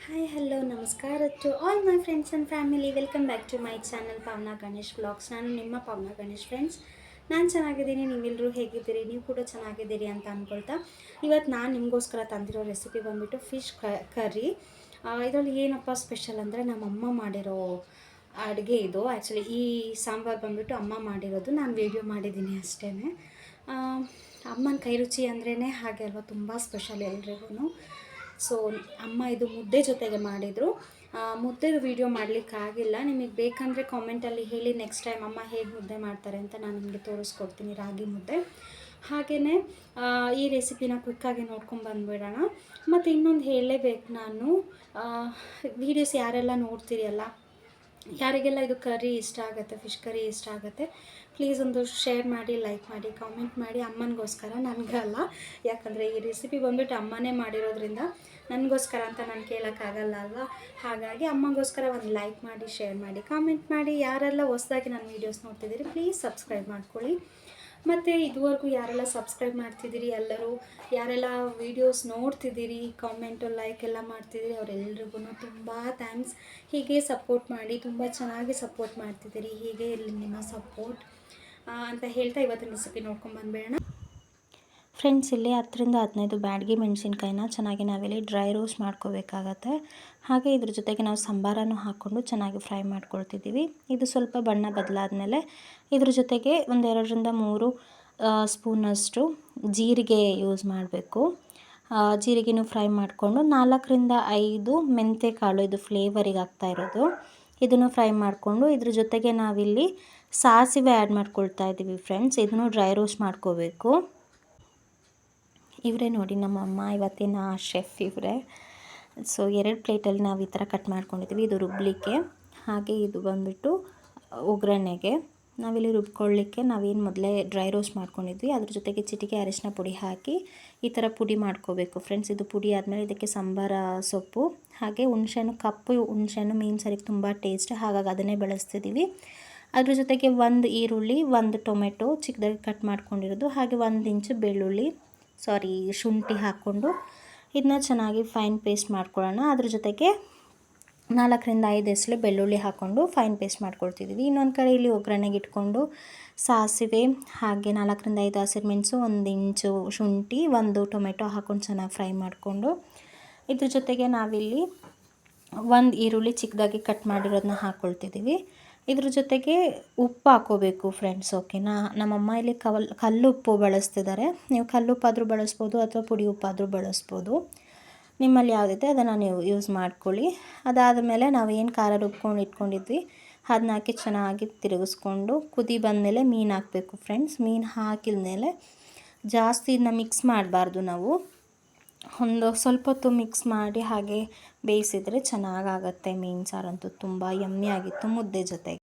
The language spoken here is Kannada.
ಹಾಯ್ ಹಲೋ ನಮಸ್ಕಾರ to all my friends and family. Welcome back to my channel Pavana Ganesh vlogs. ನಾನು ನಿಮ್ಮ ಪಾವನಾ ಗಣೇಶ್ ಫ್ರೆಂಡ್ಸ್. ನಾನು ಚೆನ್ನಾಗಿದ್ದೀನಿ, ನೀವೆಲ್ಲರೂ ಹೇಗಿದ್ದೀರಿ? ನೀವು ಕೂಡ ಚೆನ್ನಾಗಿದ್ದೀರಿ ಅಂತ ಅಂದ್ಕೊಳ್ತಾ ಇವತ್ತು ನಾನು ನಿಮಗೋಸ್ಕರ ತಂದಿರೋ ರೆಸಿಪಿ ಬಂದುಬಿಟ್ಟು ಫಿಶ್ ಕರ್ರಿ. ಇದರಲ್ಲಿ ಏನಪ್ಪ ಸ್ಪೆಷಲ್ ಅಂದರೆ ನಮ್ಮಮ್ಮ ಮಾಡಿರೋ ಅಡುಗೆ ಇದು. ಆ್ಯಕ್ಚುಲಿ ಈ ಸಾಂಬಾರು ಬಂದುಬಿಟ್ಟು ಅಮ್ಮ ಮಾಡಿರೋದು, ನಾನು ವೀಡಿಯೋ ಮಾಡಿದ್ದೀನಿ ಅಷ್ಟೇ. ಅಮ್ಮನ ಕೈ ರುಚಿ ಅಂದ್ರೇ ಹಾಗೆ ಅಲ್ವಾ, ತುಂಬ ಸ್ಪೆಷಲ್ ಎಲ್ರಿಗೂ. ಸೊ ಅಮ್ಮ ಇದು ಮುದ್ದೆ ಜೊತೆಗೆ ಮಾಡಿದರು. ಮುದ್ದೆದು ವೀಡಿಯೋ ಮಾಡಲಿಕ್ಕಾಗಿಲ್ಲ. ನಿಮಗೆ ಬೇಕಂದರೆ ಕಾಮೆಂಟಲ್ಲಿ ಹೇಳಿ, ನೆಕ್ಸ್ಟ್ ಟೈಮ್ ಅಮ್ಮ ಹೇಗೆ ಮುದ್ದೆ ಮಾಡ್ತಾರೆ ಅಂತ ನಾನು ನಿಮಗೆ ತೋರಿಸ್ಕೊಡ್ತೀನಿ, ರಾಗಿ ಮುದ್ದೆ. ಹಾಗೆಯೇ ಈ ರೆಸಿಪಿನ ಕ್ವಿಕ್ಕಾಗಿ ನೋಡ್ಕೊಂಡು ಬಂದುಬಿಡೋಣ. ಮತ್ತು ಇನ್ನೊಂದು ಹೇಳಲೇಬೇಕು, ನಾನು ವೀಡಿಯೋಸ್ ಯಾರೆಲ್ಲ ನೋಡ್ತೀರಲ್ಲ, ಯಾರಿಗೆಲ್ಲ ಇದು ಕರ್ರಿ ಇಷ್ಟ ಆಗುತ್ತೆ, ಫಿಶ್ ಕರ್ರಿ ಇಷ್ಟ ಆಗುತ್ತೆ, ಪ್ಲೀಸ್ ಒಂದು ಶೇರ್ ಮಾಡಿ, ಲೈಕ್ ಮಾಡಿ, ಕಾಮೆಂಟ್ ಮಾಡಿ. ಅಮ್ಮನಿಗೋಸ್ಕರ, ನನಗಲ್ಲ. ಯಾಕಂದರೆ ಈ ರೆಸಿಪಿ ಬಂದುಬಿಟ್ಟು ಅಮ್ಮನೇ ಮಾಡಿರೋದ್ರಿಂದ ನನಗೋಸ್ಕರ ಅಂತ ನಾನು ಕೇಳೋಕ್ಕಾಗಲ್ಲ ಅಲ್ವಾ. ಹಾಗಾಗಿ ಅಮ್ಮಗೋಸ್ಕರ ಒಂದು ಲೈಕ್ ಮಾಡಿ, ಶೇರ್ ಮಾಡಿ, ಕಾಮೆಂಟ್ ಮಾಡಿ. ಯಾರೆಲ್ಲ ಹೊಸದಾಗಿ ನನ್ನ ವೀಡಿಯೋಸ್ ನೋಡ್ತಿದ್ದೀರಿ ಪ್ಲೀಸ್ ಸಬ್ಸ್ಕ್ರೈಬ್ ಮಾಡ್ಕೊಳ್ಳಿ. ಮತ್ತು ಇದುವರೆಗೂ ಯಾರೆಲ್ಲ ಸಬ್ಸ್ಕ್ರೈಬ್ ಮಾಡ್ತಿದ್ದೀರಿ, ಎಲ್ಲರೂ ಯಾರೆಲ್ಲ ವೀಡಿಯೋಸ್ ನೋಡ್ತಿದ್ದೀರಿ, ಕಾಮೆಂಟು ಲೈಕ್ ಎಲ್ಲ ಮಾಡ್ತಿದ್ದೀರಿ, ಅವರೆಲ್ರಿಗೂ ತುಂಬ ಥ್ಯಾಂಕ್ಸ್. ಹೀಗೆ ಸಪೋರ್ಟ್ ಮಾಡಿ, ತುಂಬ ಚೆನ್ನಾಗಿ ಸಪೋರ್ಟ್ ಮಾಡ್ತಿದ್ದೀರಿ, ಹೀಗೆ ಇರಲಿ ನಿಮ್ಮ ಸಪೋರ್ಟ್ ಅಂತ ಹೇಳ್ತಾ ಇವತ್ತಿನ ರೆಸಿಪಿ ನೋಡ್ಕೊಂಡು ಬಂದುಬಿಡೋಣ. ಫ್ರೆಂಡ್ಸ್, ಇಲ್ಲಿ 10-15 ಬ್ಯಾಡಗಿ ಮೆಣಸಿನ್ಕಾಯಿನ ಚೆನ್ನಾಗಿ ನಾವಿಲ್ಲಿ ಡ್ರೈ ರೋಸ್ಟ್ ಮಾಡ್ಕೋಬೇಕಾಗತ್ತೆ. ಹಾಗೆ ಇದ್ರ ಜೊತೆಗೆ ನಾವು ಸಂಬಾರನ್ನು ಹಾಕ್ಕೊಂಡು ಚೆನ್ನಾಗಿ ಫ್ರೈ ಮಾಡ್ಕೊಳ್ತಿದ್ದೀವಿ. ಇದು ಸ್ವಲ್ಪ ಬಣ್ಣ ಬದಲಾದ್ಮೇಲೆ ಇದ್ರ ಜೊತೆಗೆ 1-2-3 ಸ್ಪೂನಷ್ಟು ಜೀರಿಗೆ ಯೂಸ್ ಮಾಡಬೇಕು. ಜೀರಿಗೆನೂ ಫ್ರೈ ಮಾಡಿಕೊಂಡು 4-5 ಮೆಂತ್ಯ ಕಾಳು, ಇದು ಫ್ಲೇವರಿಗೆ ಆಗ್ತಾ ಇರೋದು, ಇದನ್ನು ಫ್ರೈ ಮಾಡಿಕೊಂಡು ಇದ್ರ ಜೊತೆಗೆ ನಾವಿಲ್ಲಿ ಸಾಸಿವೆ ಆ್ಯಡ್ ಮಾಡ್ಕೊಳ್ತಾ ಇದ್ದೀವಿ. ಫ್ರೆಂಡ್ಸ್, ಇದನ್ನು ಡ್ರೈ ರೋಸ್ಟ್ ಮಾಡ್ಕೋಬೇಕು. ಇವರೇ ನೋಡಿ ನಮ್ಮಮ್ಮ ಇವತ್ತಿನ ಶೆಫ್ ಇವರೇ. ಸೊ 2 ಪ್ಲೇಟಲ್ಲಿ ನಾವು ಈ ಥರ ಕಟ್ ಮಾಡ್ಕೊಂಡಿದ್ದೀವಿ, ಇದು ರುಬ್ಲಿಕ್ಕೆ. ಹಾಗೆ ಇದು ಬಂದುಬಿಟ್ಟು ಒಗ್ಗರಣೆಗೆ. ನಾವಿಲ್ಲಿ ರುಬ್ಕೊಳ್ಳಿಕ್ಕೆ ನಾವೇನು ಮೊದಲೇ ಡ್ರೈ ರೋಸ್ಟ್ ಮಾಡ್ಕೊಂಡಿದ್ವಿ, ಅದ್ರ ಜೊತೆಗೆ ಚಿಟಿಕೆ ಅರಿಶಿನ ಪುಡಿ ಹಾಕಿ ಈ ಥರ ಪುಡಿ ಮಾಡ್ಕೋಬೇಕು. ಫ್ರೆಂಡ್ಸ್, ಇದು ಪುಡಿ ಆದಮೇಲೆ ಇದಕ್ಕೆ ಸಂಬಾರ ಸೊಪ್ಪು ಹಾಗೆ ಹುಣಸೆಹಣ್ಣು, ಕಪ್ಪು ಹುಣಸೆಹಣ್ಣು ಮೀನು ಸಾರಿಗೆ ತುಂಬ ಟೇಸ್ಟ್, ಹಾಗಾಗಿ ಅದನ್ನೇ ಬಳಸ್ತಿದ್ದೀವಿ. ಅದ್ರ ಜೊತೆಗೆ 1 ಈರುಳ್ಳಿ, 1 ಟೊಮೆಟೊ ಚಿಕ್ಕದಾಗಿ ಕಟ್ ಮಾಡ್ಕೊಂಡಿರೋದು, ಹಾಗೆ 1 ಇಂಚು ಶುಂಠಿ ಹಾಕ್ಕೊಂಡು ಇದನ್ನ ಚೆನ್ನಾಗಿ ಫೈನ್ ಪೇಸ್ಟ್ ಮಾಡ್ಕೊಳ್ಳೋಣ. ಅದ್ರ ಜೊತೆಗೆ 4-5 ಎಸಳು ಬೆಳ್ಳುಳ್ಳಿ ಹಾಕ್ಕೊಂಡು ಫೈನ್ ಪೇಸ್ಟ್ ಮಾಡ್ಕೊಳ್ತಿದ್ದೀವಿ. ಇನ್ನೊಂದು ಕಡೆ ಇಲ್ಲಿ ಒಗ್ಗರಣೆಗೆ ಇಟ್ಕೊಂಡು ಸಾಸಿವೆ ಹಾಗೆ 4-5 ಹಸಿರುಮೆಣಸು, 1 ಇಂಚು ಶುಂಠಿ, 1 ಟೊಮೆಟೊ ಹಾಕ್ಕೊಂಡು ಚೆನ್ನಾಗಿ ಫ್ರೈ ಮಾಡಿಕೊಂಡು ಇದ್ರ ಜೊತೆಗೆ ನಾವಿಲ್ಲಿ 1 ಈರುಳ್ಳಿ ಚಿಕ್ಕದಾಗಿ ಕಟ್ ಮಾಡಿರೋದನ್ನ ಹಾಕ್ಕೊಳ್ತಿದ್ದೀವಿ. ಇದ್ರ ಜೊತೆಗೆ ಉಪ್ಪು ಹಾಕ್ಕೋಬೇಕು ಫ್ರೆಂಡ್ಸ್, ಓಕೆನಾ. ನಮ್ಮಮ್ಮ ಇಲ್ಲಿ ಕಲ್ಲುಪ್ಪು ಬಳಸ್ತಿದ್ದಾರೆ. ನೀವು ಕಲ್ಲುಪ್ಪಾದರೂ ಬಳಸ್ಬೋದು ಅಥವಾ ಪುಡಿ ಉಪ್ಪಾದರೂ ಬಳಸ್ಬೋದು, ನಿಮ್ಮಲ್ಲಿ ಯಾವುದಿದೆ ಅದನ್ನು ನೀವು ಯೂಸ್ ಮಾಡ್ಕೊಳ್ಳಿ. ಅದಾದ ಮೇಲೆ ನಾವು ಏನು ಖಾರ ರುಬ್ಕೊಂಡು ಇಟ್ಕೊಂಡಿದ್ವಿ ಅದನ್ನ ಹಾಕಿ ಚೆನ್ನಾಗಿ ತಿರುಗಿಸ್ಕೊಂಡು ಕುದಿ ಬಂದಮೇಲೆ ಮೀನು ಹಾಕಬೇಕು. ಫ್ರೆಂಡ್ಸ್, ಮೀನು ಹಾಕಿದ ಮೇಲೆ ಜಾಸ್ತಿ ಇದನ್ನ ಮಿಕ್ಸ್ ಮಾಡಬಾರ್ದು. ನಾವು ಒಂದು ಸ್ವಲ್ಪ ಹೊತ್ತು ಮಿಕ್ಸ್ ಮಾಡಿ ಹಾಗೆ ಬೇಯಿಸಿದರೆ ಚೆನ್ನಾಗಾಗತ್ತೆ. ಮೀನು ಸಾರಂತೂ ತುಂಬ ಯಮ್ಮಿ ಆಗಿತ್ತು ಮುದ್ದೆ ಜೊತೆಗೆ.